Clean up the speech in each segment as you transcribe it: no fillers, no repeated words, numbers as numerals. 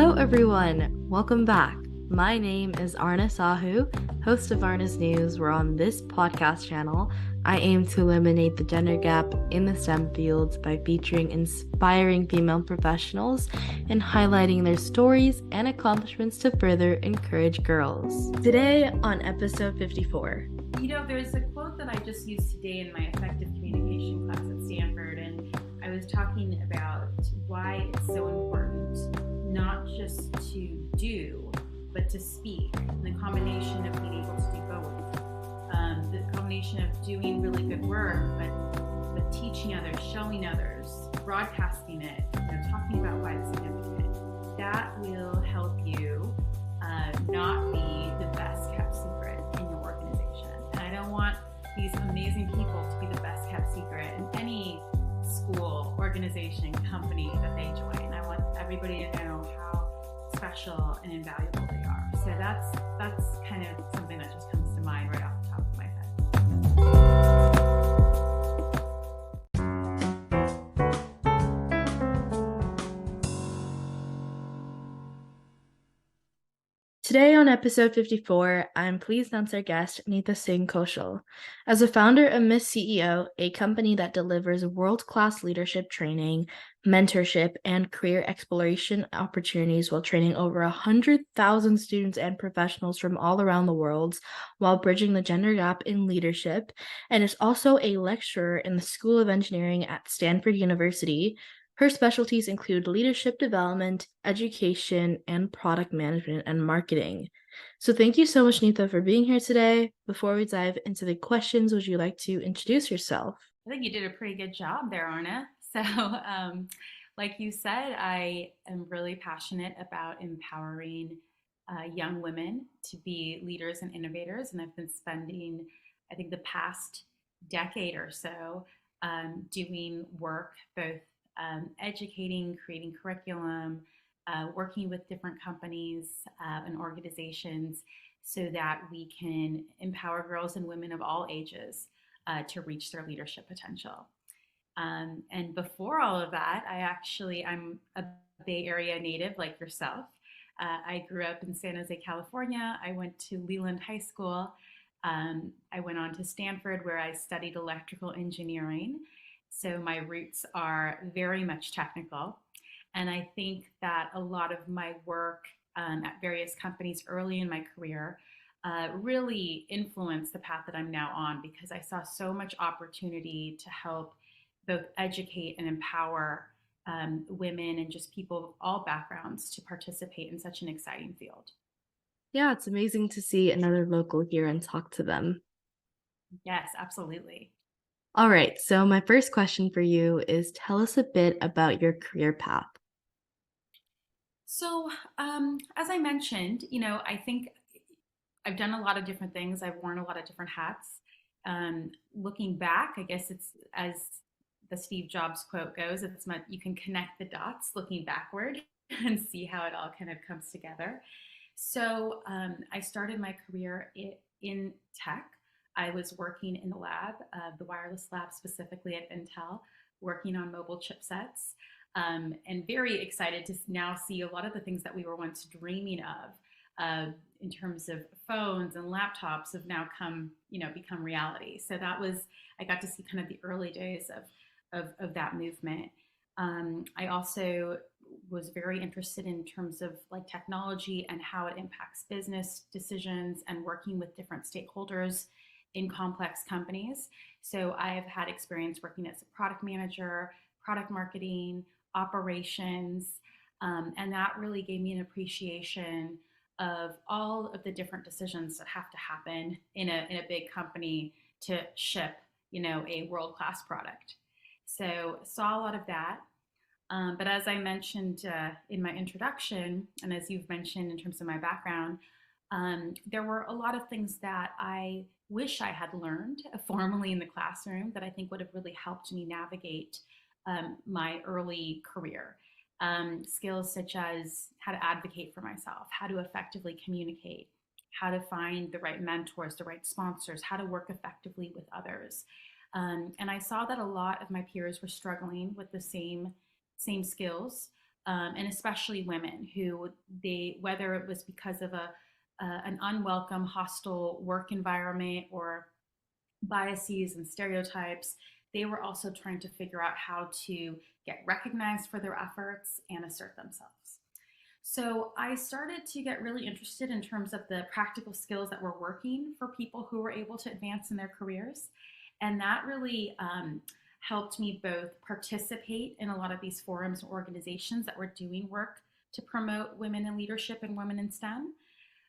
Hello, everyone. Welcome back. My name is Aarna, host of Aarna's News, where on this podcast channel, I aim to eliminate the gender gap in the STEM fields by featuring inspiring female professionals and highlighting their stories and accomplishments to further encourage girls. Today on episode 54. There's a quote that I just used today in my effective communication class at Stanford, and I was talking about why it's so important not just to do, but to speak. And the combination of being able to do both. The combination of doing really good work, but teaching others, showing others, broadcasting it, talking about why it's significant. That will help you not be the best kept secret in your organization. And I don't want these amazing people to be the best kept secret in any school, organization, company that they join. I want everybody to know how special and invaluable they are. So that's kind of something that just comes to mind right off the top of my head. Today on episode 54, I'm pleased to announce our guest, Nita Singh Kaushal. As a founder of Miss CEO, a company that delivers world-class leadership training, mentorship, and career exploration opportunities while training over 100,000 students and professionals from all around the world while bridging the gender gap in leadership, and is also a lecturer in the School of Engineering at Stanford University. Her specialties include leadership development, education, and product management and marketing. So thank you so much, Nita, for being here today. Before we dive into the questions, would you like to introduce yourself? I think you did a pretty good job there, Aarna. So, like you said, I am really passionate about empowering young women to be leaders and innovators. And I've been spending, I think, the past decade or so doing work both educating, creating curriculum, working with different companies and organizations so that we can empower girls and women of all ages to reach their leadership potential. And before all of that, I'm a Bay Area native like yourself. I grew up in San Jose, California. I went to Leland High School. I went on to Stanford, where I studied electrical engineering. So my roots are very much technical. And I think that a lot of my work at various companies early in my career really influenced the path that I'm now on, because I saw so much opportunity to help both educate and empower women and just people of all backgrounds to participate in such an exciting field. Yeah, it's amazing to see another local here and talk to them. Yes, absolutely. All right, so my first question for you is, tell us a bit about your career path. So, as I mentioned, I think I've done a lot of different things. I've worn a lot of different hats. Looking back, I guess it's, as the Steve Jobs quote goes, you can connect the dots looking backward and see how it all kind of comes together. So I started my career in tech. I was working in the lab, the wireless lab specifically at Intel, working on mobile chipsets, and very excited to now see a lot of the things that we were once dreaming of in terms of phones and laptops have now become reality. So I got to see kind of the early days of that movement. I also was very interested in terms of like technology and how it impacts business decisions and working with different stakeholders in complex companies. So I have had experience working as a product manager, product marketing, operations, and that really gave me an appreciation of all of the different decisions that have to happen in a big company to ship, a world-class product. So saw a lot of that. But as I mentioned in my introduction, and as you've mentioned in terms of my background, there were a lot of things that I wish I had learned formally in the classroom that I think would have really helped me navigate my early career. Skills such as how to advocate for myself, how to effectively communicate, how to find the right mentors, the right sponsors, how to work effectively with others. And I saw that a lot of my peers were struggling with the same skills and especially women who they, whether it was because of an unwelcome, hostile work environment or biases and stereotypes, they were also trying to figure out how to get recognized for their efforts and assert themselves. So I started to get really interested in terms of the practical skills that were working for people who were able to advance in their careers. And that really helped me both participate in a lot of these forums and organizations that were doing work to promote women in leadership and women in STEM.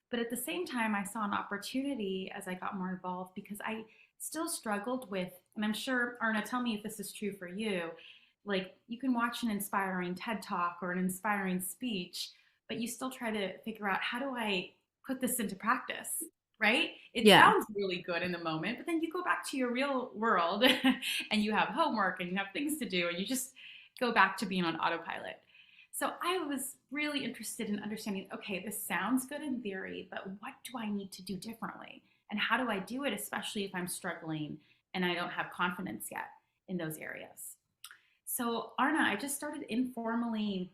But at the same time, I saw an opportunity as I got more involved because I still struggled with, and I'm sure, Arna, tell me if this is true for you. Like, you can watch an inspiring TED talk or an inspiring speech, but you still try to figure out, how do I put this into practice? Right? It Yeah. sounds really good in the moment, but then you go back to your real world and you have homework and you have things to do, and you just go back to being on autopilot. So I was really interested in understanding, okay, this sounds good in theory, but what do I need to do differently? And how do I do it, especially if I'm struggling and I don't have confidence yet in those areas? So, Arna, I just started informally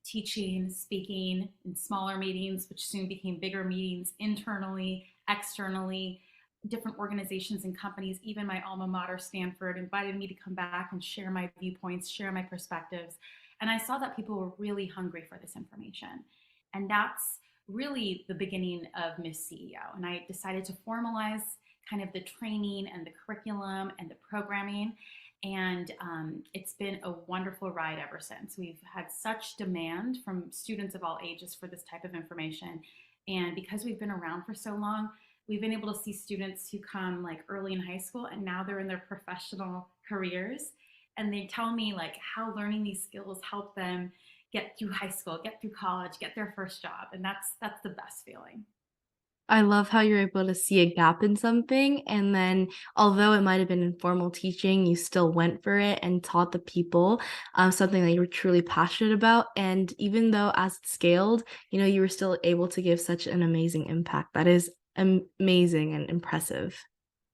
teaching, speaking in smaller meetings, which soon became bigger meetings internally, externally. Different organizations and companies, even my alma mater, Stanford, invited me to come back and share my viewpoints, share my perspectives. And I saw that people were really hungry for this information. And that's really the beginning of Miss CEO. And I decided to formalize kind of the training and the curriculum and the programming. And it's been a wonderful ride ever since. We've had such demand from students of all ages for this type of information. And because we've been around for so long, we've been able to see students who come like early in high school and now they're in their professional careers. And they tell me like how learning these skills help them get through high school, get through college, get their first job. And that's the best feeling. I love how you're able to see a gap in something, and then although it might have been informal teaching, you still went for it and taught the people something that you were truly passionate about. And even though as it scaled, you were still able to give such an amazing impact. That is amazing and impressive.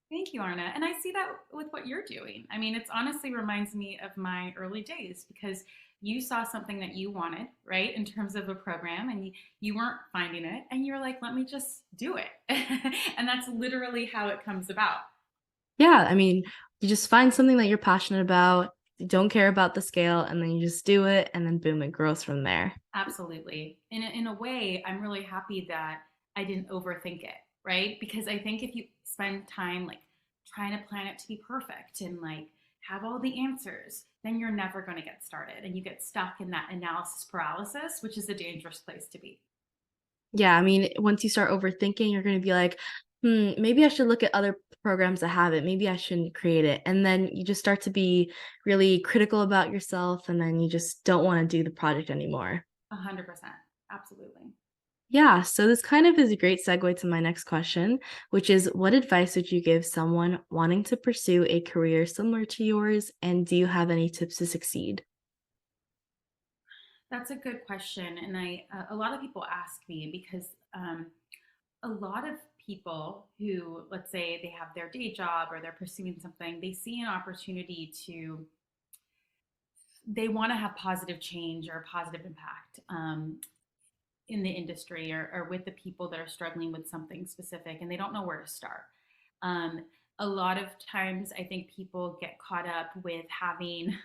Thank you, Arna. And I see that with what you're doing. I mean, it's honestly reminds me of my early days because you saw something that you wanted, right, in terms of a program, and you weren't finding it. And you're like, let me just do it. And that's literally how it comes about. Yeah, I mean, you just find something that you're passionate about, you don't care about the scale, and then you just do it, and then boom, it grows from there. Absolutely. In a way, I'm really happy that I didn't overthink it, right? Because I think if you spend time like trying to plan it to be perfect and like have all the answers, then you're never going to get started and you get stuck in that analysis paralysis, which is a dangerous place to be. Yeah, I mean, once you start overthinking, you're gonna be like, maybe I should look at other programs that have it. Maybe I shouldn't create it." And then you just start to be really critical about yourself, and then you just don't wanna do the project anymore. 100%. Absolutely. Yeah, so this kind of is a great segue to my next question, which is, what advice would you give someone wanting to pursue a career similar to yours, and do you have any tips to succeed? That's a good question. And a lot of people ask me because a lot of people who, let's say, they have their day job or they're pursuing something, they see an opportunity to, they want to have positive change or positive impact in the industry or with the people that are struggling with something specific, and they don't know where to start. Um, a lot of times, I think people get caught up with having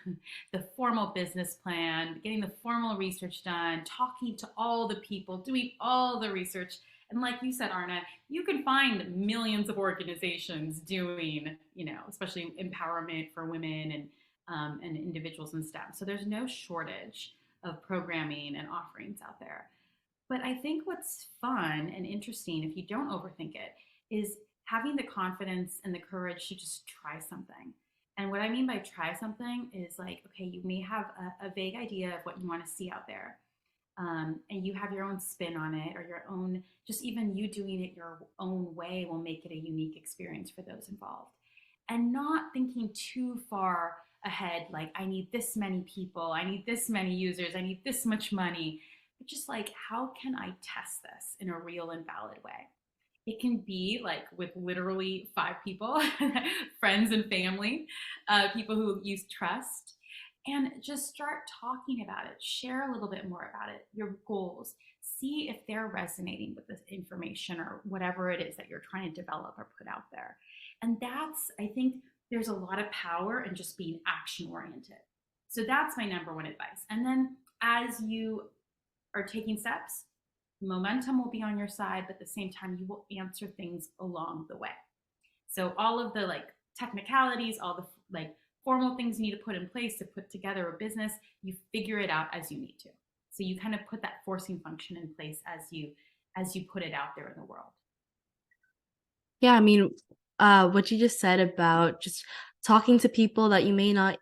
the formal business plan, getting the formal research done, talking to all the people, doing all the research. And like you said, Arna, you can find millions of organizations doing, especially empowerment for women and individuals in STEM. So there's no shortage of programming and offerings out there. But I think what's fun and interesting, if you don't overthink it, is having the confidence and the courage to just try something. And what I mean by try something is like, okay, you may have a vague idea of what you want to see out there. And you have your own spin on it, or your own, just even you doing it your own way will make it a unique experience for those involved. And not thinking too far ahead, like, I need this many people, I need this many users, I need this much money, but just like, how can I test this in a real and valid way? It can be like with literally 5 people, friends and family, people who you trust. and just start talking about it. Share a little bit more about it, your goals. See if they're resonating with this information or whatever it is that you're trying to develop or put out there. And that's, I think, there's a lot of power in just being action oriented. So that's my number one advice. And then as you are taking steps, momentum will be on your side, but at the same time, you will answer things along the way. So all of the like technicalities, all the like formal things you need to put in place to put together a business, you figure it out as you need to. So you kind of put that forcing function in place as you put it out there in the world. Yeah, I mean, what you just said about just talking to people that may not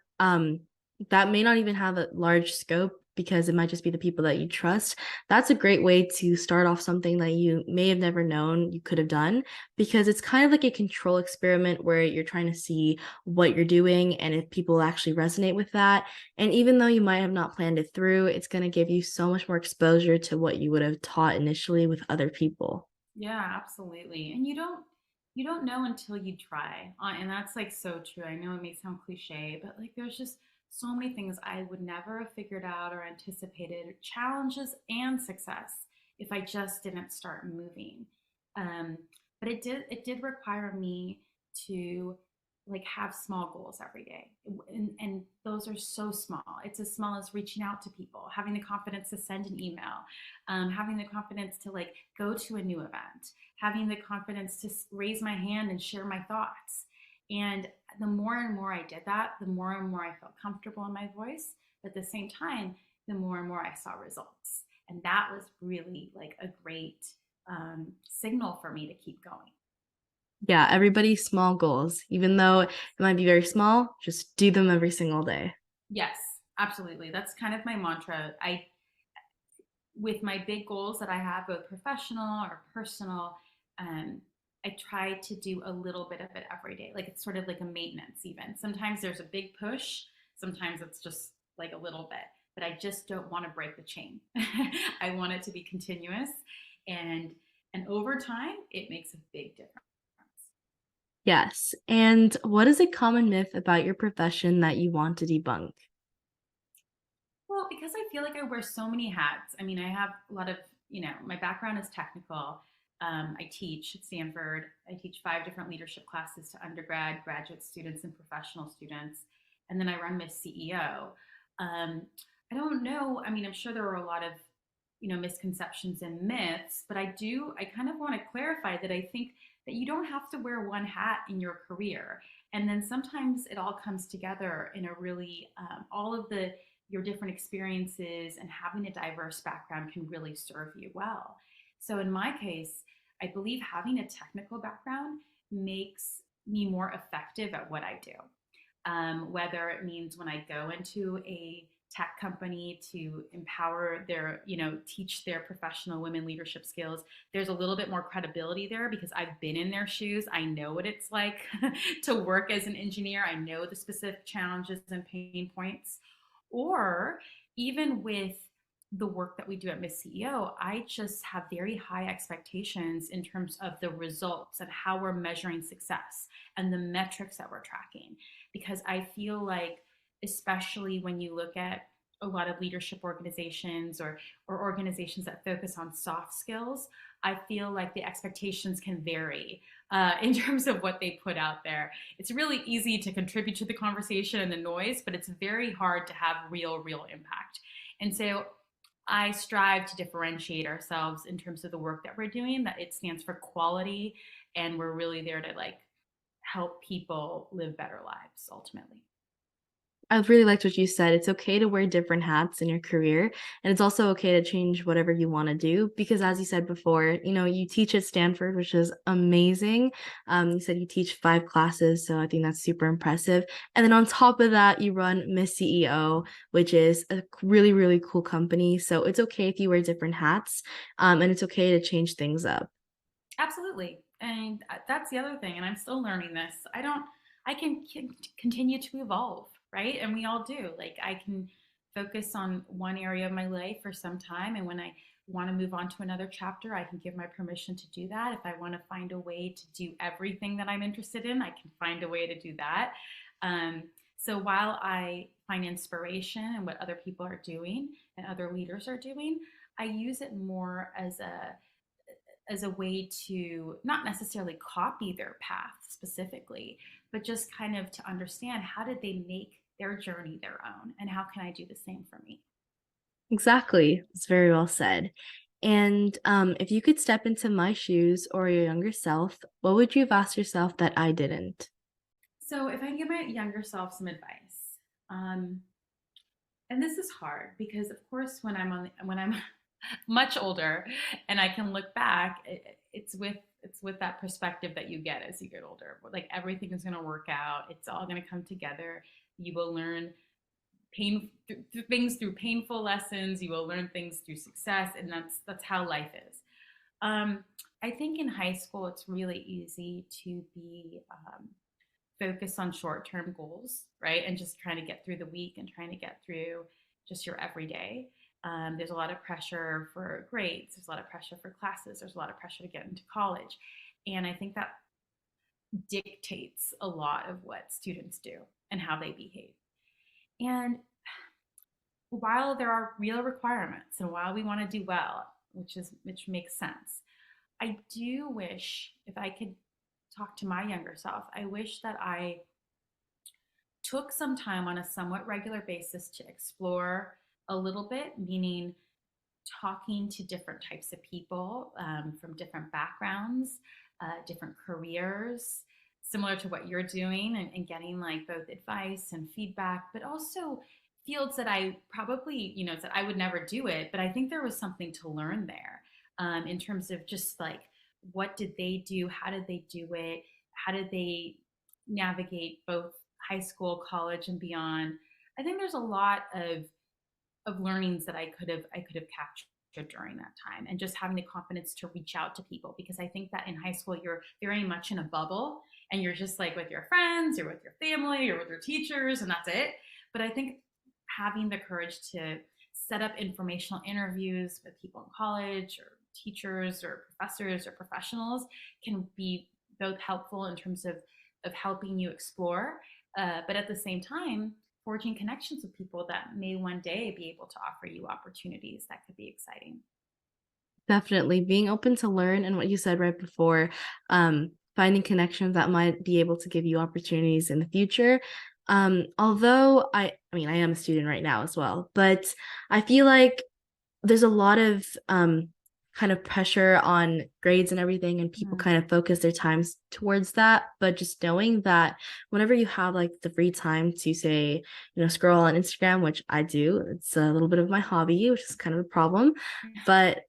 even have a large scope because it might just be the people that you trust. That's a great way to start off something that you may have never known you could have done because it's kind of like a control experiment where you're trying to see what you're doing and if people actually resonate with that. And even though you might have not planned it through, it's going to give you so much more exposure to what you would have taught initially with other people. Yeah, absolutely. And you don't know until you try. And that's like so true. I know it may sound cliche, but like there's just so many things I would never have figured out or anticipated, challenges and success, if I just didn't start moving. Um, but it did require me to like have small goals every day. And those are so small. It's as small as reaching out to people, having the confidence to send an email, having the confidence to like go to a new event, having the confidence to raise my hand and share my thoughts. And the more and more I did that, the more and more I felt comfortable in my voice. But at the same time, the more and more I saw results. And that was really like a great signal for me to keep going. Yeah, everybody's small goals, even though it might be very small, just do them every single day. Yes, absolutely. That's kind of my mantra. I with my big goals that I have, both professional or personal, um, I try to do a little bit of it every day. Like it's sort of like a maintenance, even. Sometimes there's a big push, sometimes it's just like a little bit, but I just don't want to break the chain. I want it to be continuous. And and over time, it makes a big difference. Yes. And what is a common myth about your profession that you want to debunk? Well, because I feel like I wear so many hats. I mean, I have a lot of, my background is technical. I teach at Stanford. I teach 5 different leadership classes to undergrad, graduate students, and professional students. And then I run Miss CEO. Um, I don't know. I mean, I'm sure there are a lot of, misconceptions and myths, but I kind of want to clarify that I think that you don't have to wear one hat in your career. And then sometimes it all comes together in a really, all of your different experiences and having a diverse background can really serve you well. So in my case, I believe having a technical background makes me more effective at what I do. Whether it means when I go into a tech company to empower teach their professional women leadership skills, there's a little bit more credibility there because I've been in their shoes. I know what it's like to work as an engineer. I know the specific challenges and pain points. Or even with the work that we do at Miss CEO, I just have very high expectations in terms of the results and how we're measuring success and the metrics that we're tracking. Because I feel like, especially when you look at a lot of leadership organizations or organizations that focus on soft skills, I feel like the expectations can vary in terms of what they put out there. It's really easy to contribute to the conversation and the noise, but it's very hard to have real impact. And so I strive to differentiate ourselves in terms of the work that we're doing, that it stands for quality, and we're really there to like help people live better lives ultimately. I really liked what you said. It's okay to wear different hats in your career, and it's also okay to change whatever you want to do because, as you said before, you teach at Stanford, which is amazing. You said you teach 5 classes, so I think that's super impressive. And then on top of that, you run Miss CEO, which is a really cool company. So it's okay if you wear different hats, and it's okay to change things up. Absolutely. And that's the other thing. And I'm still learning this. I can continue to evolve, right? And we all do. Like, I can focus on one area of my life for some time. And when I want to move on to another chapter, I can give my permission to do that. If I want to find a way to do everything that I'm interested in, I can find a way to do that. So while I find inspiration in what other people are doing and other leaders are doing, I use it more as a way to not necessarily copy their path specifically, but just kind of to understand how did they make their journey their own and how can I do the same for me. Exactly. It's very well said. And if you could step into my shoes or your younger self, what would you have asked yourself that I didn't? So if I give my younger self some advice, um, and this is hard because of course when I'm much older and I can look back, it's with that perspective that you get as you get older. Like everything is going to work out. It's all going to come together. You will learn things through painful lessons. You will learn things through success, and that's how life is. Um, I think in high school it's really easy to be focused on short-term goals, right, and just trying to get through the week and trying to get through just your everyday. There's a lot of pressure for grades. There's a lot of pressure for classes. There's a lot of pressure to get into college, and I think that dictates a lot of what students do and how they behave. And while there are real requirements and while we want to do well, which makes sense, I do wish if I could talk to my younger self, I wish that I took some time on a somewhat regular basis to explore a little bit, meaning talking to different types of people from different backgrounds, different careers, similar to what you're doing, and getting like both advice and feedback, but also fields that I probably, that I would never do it, but I think there was something to learn there in terms of just like what did they do, how did they do it, how did they navigate both high school, college, and beyond. I think there's a lot of learnings that I could have captured during that time, and just having the confidence to reach out to people, because I think that in high school you're very much in a bubble and you're just like with your friends or with your family or with your teachers and that's it. But I think having the courage to set up informational interviews with people in college or teachers or professors or professionals can be both helpful in terms of helping you explore, but at the same time forging connections with people that may one day be able to offer you opportunities that could be exciting. Definitely being open to learn, and what you said right before, finding connections that might be able to give you opportunities in the future. Although I mean, I am a student right now as well, but I feel like there's a lot of kind of pressure on grades and everything, and people Mm. kind of focus their times towards that. But just knowing that whenever you have like the free time to say, scroll on Instagram, which I do, it's a little bit of my hobby, which is kind of a problem. But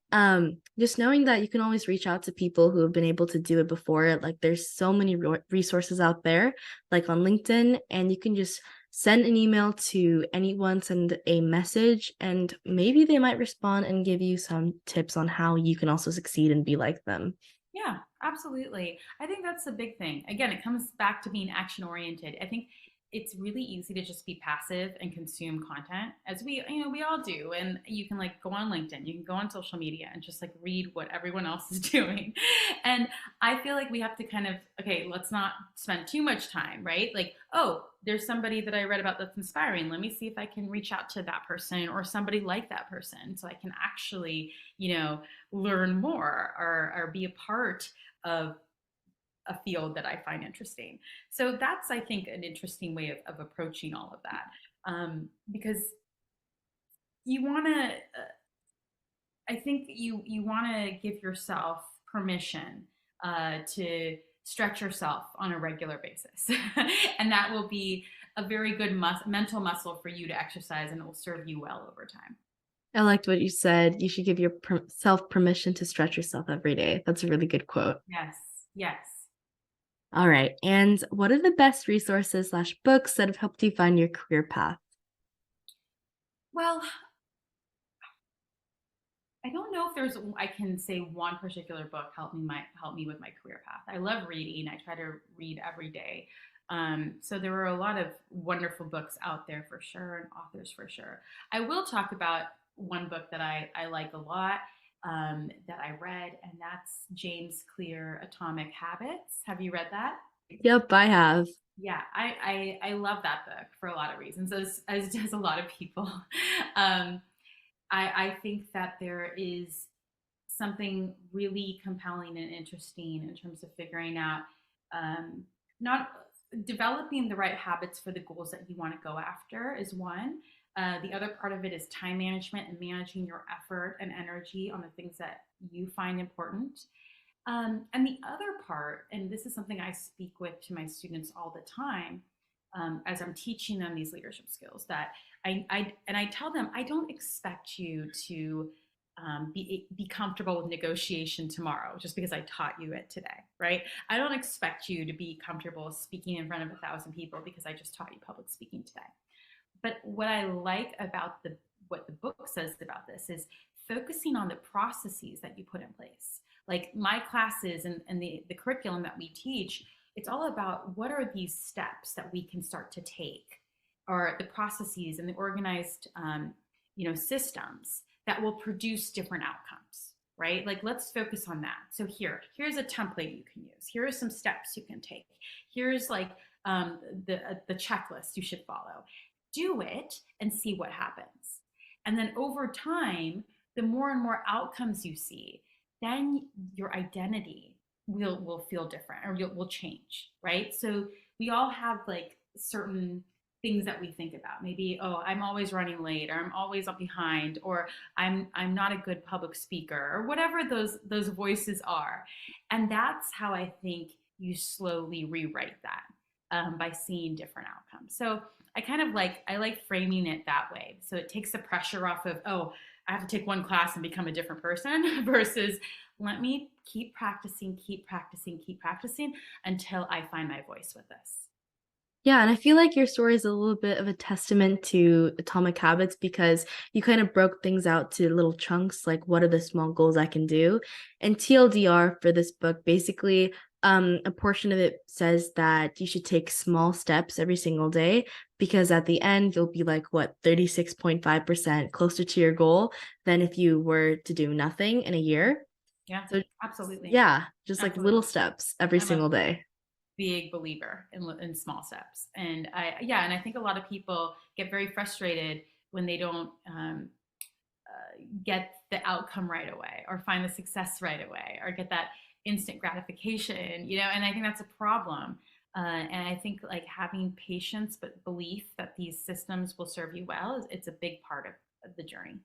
just knowing that you can always reach out to people who have been able to do it before. Like there's so many resources out there, like on LinkedIn, and you can just send an email to anyone, send a message, and maybe they might respond and give you some tips on how you can also succeed and be like them. Yeah, absolutely. I think that's the big thing. Again, it comes back to being action oriented. I think it's really easy to just be passive and consume content, as we all do. And you can like go on LinkedIn, you can go on social media and just like read what everyone else is doing. And I feel like we have to kind of, okay, let's not spend too much time, right? Like, oh, there's somebody that I read about that's inspiring. Let me see if I can reach out to that person or somebody like that person so I can actually, learn more or be a part of a field that I find interesting. So that's, I think, an interesting way of approaching all of that, because you want to. I think you want to give yourself permission to stretch yourself on a regular basis, and that will be a very good mental muscle for you to exercise, and it will serve you well over time. I liked what you said. You should give yourself permission to stretch yourself every day. That's a really good quote. Yes, yes. All right. And what are the best resources slash books that have helped you find your career path? Well, I don't know if I can say one particular book helped me with my career path. I love reading. I try to read every day. So there are a lot of wonderful books out there for sure, and authors for sure. I will talk about one book that I like a lot, that I read, and that's James Clear, Atomic Habits. Have you read that? Yep, I have. Yeah, I love that book for a lot of reasons, as does a lot of people. Um, I think that there is something really compelling and interesting in terms of figuring out um, not developing the right habits for the goals that you want to go after is one. The other part of it is time management and managing your effort and energy on the things that you find important. And the other part, and this is something I speak with to my students all the time, as I'm teaching them these leadership skills, that I tell them I don't expect you to be comfortable with negotiation tomorrow just because I taught you it today, right? I don't expect you to be comfortable speaking in front of 1,000 people because I just taught you public speaking today. But what I like about the what the book says about this is focusing on the processes that you put in place. Like my classes and the curriculum that we teach, it's all about what are these steps that we can start to take, or the processes and the organized systems that will produce different outcomes, right? Like let's focus on that. So here's a template you can use. Here are some steps you can take. Here's like the checklist you should follow. Do it and see what happens. And then over time, the more and more outcomes you see, then your identity will feel different, or will change, right? So we all have like certain things that we think about. Maybe, oh, I'm always running late, or I'm always up behind, or I'm not a good public speaker, or whatever those voices are. And that's how I think you slowly rewrite that, by seeing different outcomes. So I like framing it that way. So it takes the pressure off of, oh, I have to take one class and become a different person versus let me keep practicing, keep practicing until I find my voice with this. Yeah, and I feel like your story is a little bit of a testament to Atomic Habits because you kind of broke things out to little chunks, like what are the small goals I can do? And TLDR for this book, basically, a portion of it says that you should take small steps every single day because at the end you'll be like what 36.5% closer to your goal than if you were to do nothing in a year. Yeah, So absolutely. yeah, just like little Absolutely. steps every I'm a single day. big believer in small steps. And I think a lot of people get very frustrated when they don't get the outcome right away, or find the success right away, or get that instant gratification, and I think that's a problem. And I think like having patience but belief that these systems will serve you well it's a big part of the journey.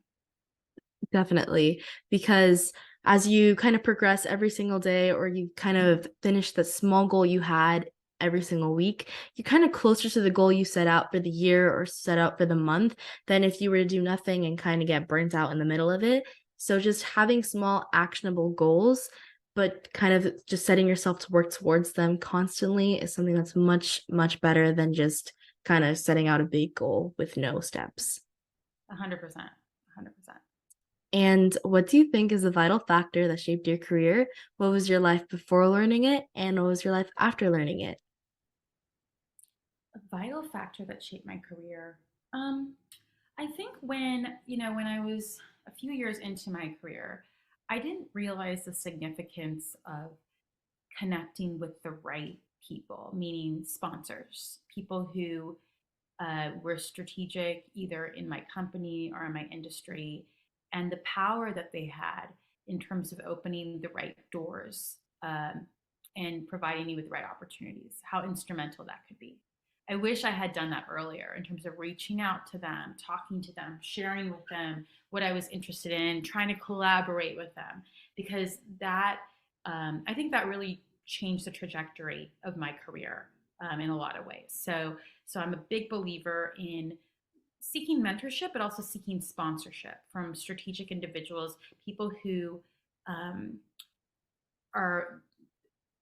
Definitely, because as you kind of progress every single day, or you kind of finish the small goal you had every single week, you're kind of closer to the goal you set out for the year or set out for the month than if you were to do nothing and kind of get burnt out in the middle of it. So, just having small, actionable goals, but kind of just setting yourself to work towards them constantly is something that's much, much better than just kind of setting out a big goal with no steps. 100%. 100%. And what do you think is the vital factor that shaped your career? What was your life before learning it? And what was your life after learning it? A vital factor that shaped my career. Um, I think when I was a few years into my career, I didn't realize the significance of connecting with the right people, meaning sponsors, people who were strategic either in my company or in my industry, and the power that they had in terms of opening the right doors, and providing me with the right opportunities, how instrumental that could be. I wish I had done that earlier in terms of reaching out to them, talking to them, sharing with them what I was interested in, trying to collaborate with them, because I think that really changed the trajectory of my career, in a lot of ways. So I'm a big believer in seeking mentorship, but also seeking sponsorship from strategic individuals, people who um, are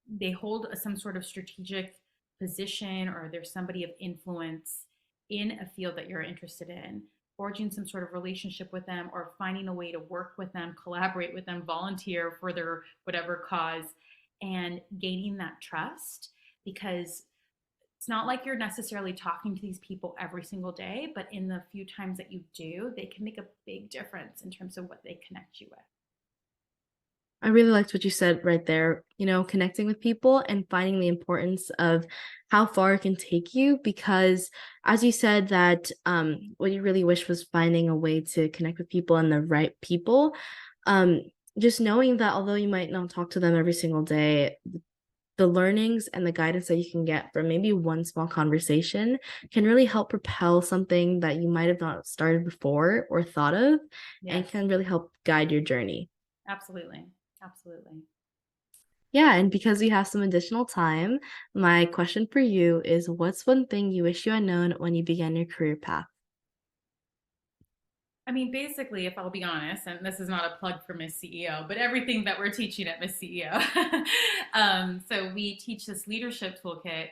they hold some sort of strategic position, or there's somebody of influence in a field that you're interested in, forging some sort of relationship with them, or finding a way to work with them, collaborate with them, volunteer for their whatever cause, and gaining that trust. Because it's not like you're necessarily talking to these people every single day, but in the few times that you do, they can make a big difference in terms of what they connect you with. I really liked what you said right there, connecting with people and finding the importance of how far it can take you because as you said that what you really wish was finding a way to connect with people and the right people. Um just knowing that although you might not talk to them every single day, the learnings and the guidance that you can get from maybe one small conversation can really help propel something that you might have not started before or thought of and Yes, can really help guide your journey. absolutely. Absolutely. Yeah, and because we have some additional time, my question for you is what's one thing you wish you had known when you began your career path? I mean, basically, if I'll be honest, and this is not a plug for Miss CEO, but everything that we're teaching at Miss CEO. So we teach this leadership toolkit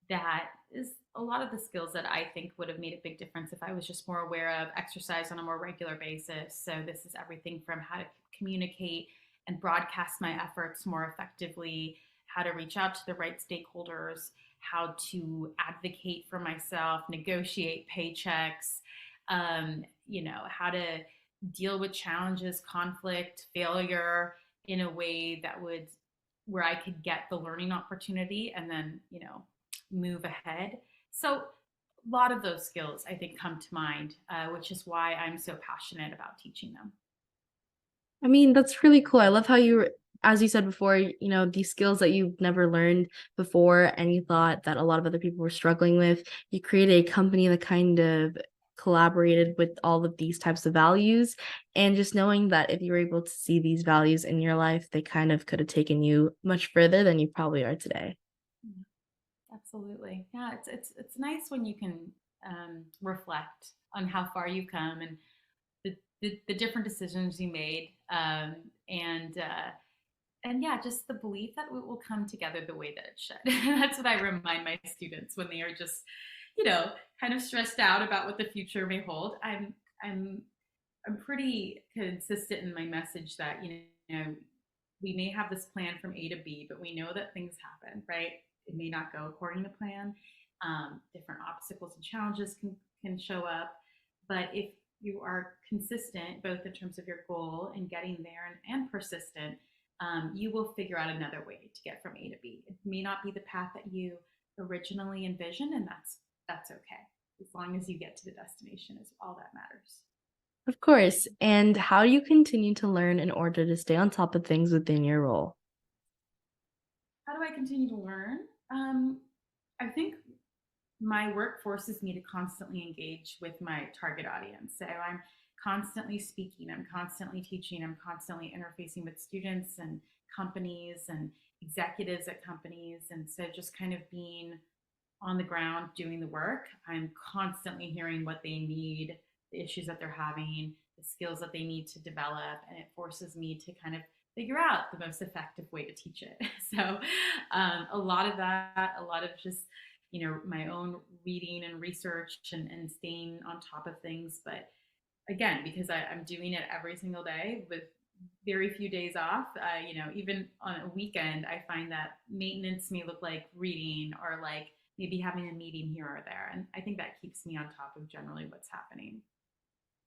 that is a lot of the skills that I think would have made a big difference if I was just more aware of exercise on a more regular basis. So this is everything from how to communicate and broadcast my efforts more effectively, how to reach out to the right stakeholders, how to advocate for myself, negotiate paychecks, how to deal with challenges, conflict, failure in a way that would where I could get the learning opportunity and then, move ahead. So a lot of those skills I think come to mind, which is why I'm so passionate about teaching them. I mean, that's really cool. I love how you, as you said before, these skills that you've never learned before and you thought that a lot of other people were struggling with, you created a company that kind of collaborated with all of these types of values. And just knowing that if you were able to see these values in your life, they kind of could have taken you much further than you probably are today. Yeah, absolutely. Yeah, it's nice when you can reflect on how far you've come and the different decisions you made, and yeah, just the belief that it will come together the way that it should. That's what I remind my students when they are just, kind of stressed out about what the future may hold. I'm I'm pretty consistent in my message that we may have this plan from A to B, but we know that things happen, right? It may not go according to plan. Different obstacles and challenges can show up, but if you are consistent, both in terms of your goal and getting there, and persistent, you will figure out another way to get from A to B. It may not be the path that you originally envisioned, and that's okay. As long as you get to the destination is all that matters. Of course. And how do you continue to learn in order to stay on top of things within your role? How do I continue to learn? I think my work forces me to constantly engage with my target audience. So I'm constantly speaking, I'm constantly teaching, I'm constantly interfacing with students and companies and executives at companies. And so just kind of being on the ground doing the work, I'm constantly hearing what they need, the issues that they're having, the skills that they need to develop, and it forces me to kind of figure out the most effective way to teach it. So, a lot of that, a lot of just my own reading and research and staying on top of things. But again, because I'm doing it every single day with very few days off, even on a weekend, I find that maintenance may look like reading or like maybe having a meeting here or there. And I think that keeps me on top of generally what's happening.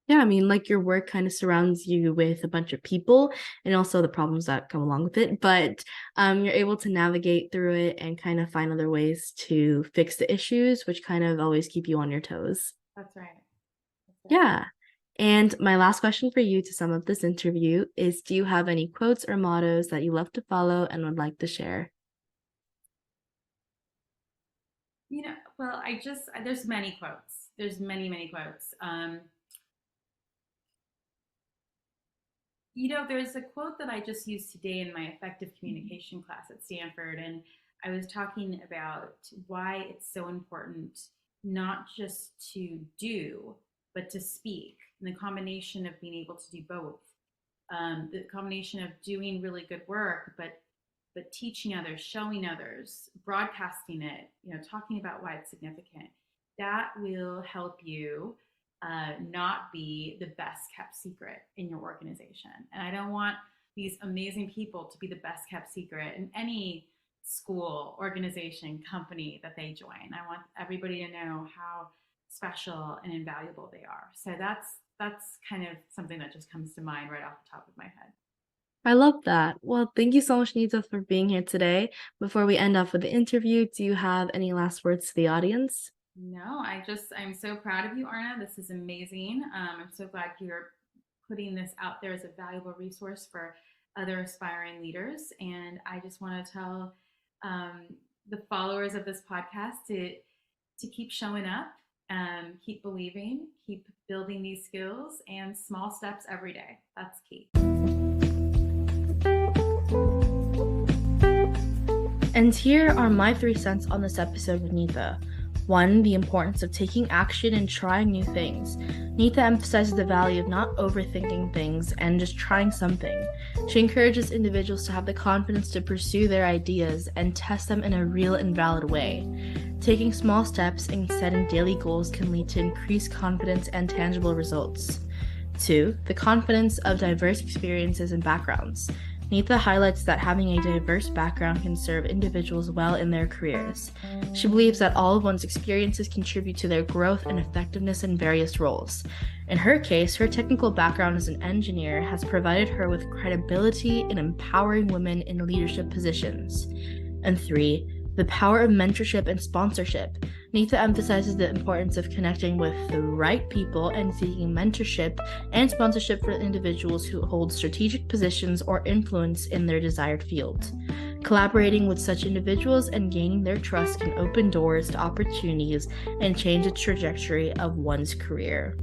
Yeah, I mean, like your work kind of surrounds you with a bunch of people and also the problems that come along with it. But you're able to navigate through it and kind of find other ways to fix the issues, which kind of always keep you on your toes. That's right. That's right. Yeah. And my last question for you to sum up this interview is do you have any quotes or mottos that you love to follow and would like to share? Well, there's many quotes. There's many, many quotes. There's a quote that I just used today in my effective communication class at Stanford, and I was talking about why it's so important not just to do, but to speak, and the combination of being able to do both. The combination of doing really good work, but teaching others, showing others, broadcasting it, talking about why it's significant. That will help you not be the best kept secret in your organization. And I don't want these amazing people to be the best kept secret in any school, organization, company that they join. I want everybody to know how special and invaluable they are. So that's kind of something that just comes to mind right off the top of my head. I love that. Well, thank you so much, Nita, for being here today. Before we end off with the interview, do you have any last words to the audience? No, I'm so proud of you, Arna. This is amazing. I'm so glad you're putting this out there as a valuable resource for other aspiring leaders. And I just want to tell um, the followers of this podcast to keep showing up, keep believing, keep building these skills, and small steps every day. That's key. And here are my 3 cents on this episode with Nita. 1. The importance of taking action and trying new things. Nita emphasizes the value of not overthinking things and just trying something. She encourages individuals to have the confidence to pursue their ideas and test them in a real and valid way. Taking small steps and setting daily goals can lead to increased confidence and tangible results. 2. The confidence of diverse experiences and backgrounds. Nita highlights that having a diverse background can serve individuals well in their careers. She believes that all of one's experiences contribute to their growth and effectiveness in various roles. In her case, her technical background as an engineer has provided her with credibility in empowering women in leadership positions. And 3. The power of mentorship and sponsorship. Nita emphasizes the importance of connecting with the right people and seeking mentorship and sponsorship for individuals who hold strategic positions or influence in their desired field. Collaborating with such individuals and gaining their trust can open doors to opportunities and change the trajectory of one's career.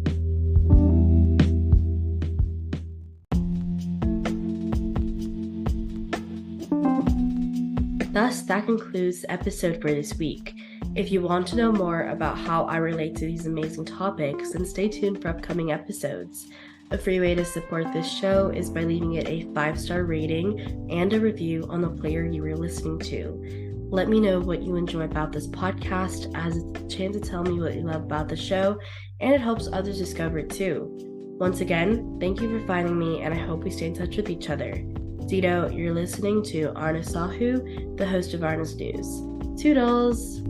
Thus, that concludes the episode for this week. If you want to know more about how I relate to these amazing topics, then stay tuned for upcoming episodes. A free way to support this show is by leaving it a 5-star rating and a review on the player you are listening to. Let me know what you enjoy about this podcast, as it's a chance to tell me what you love about the show, and it helps others discover it too. Once again, thank you for finding me, and I hope we stay in touch with each other. Dito, you're listening to Aarna Sahu, the host of Aarna's News. Toodles!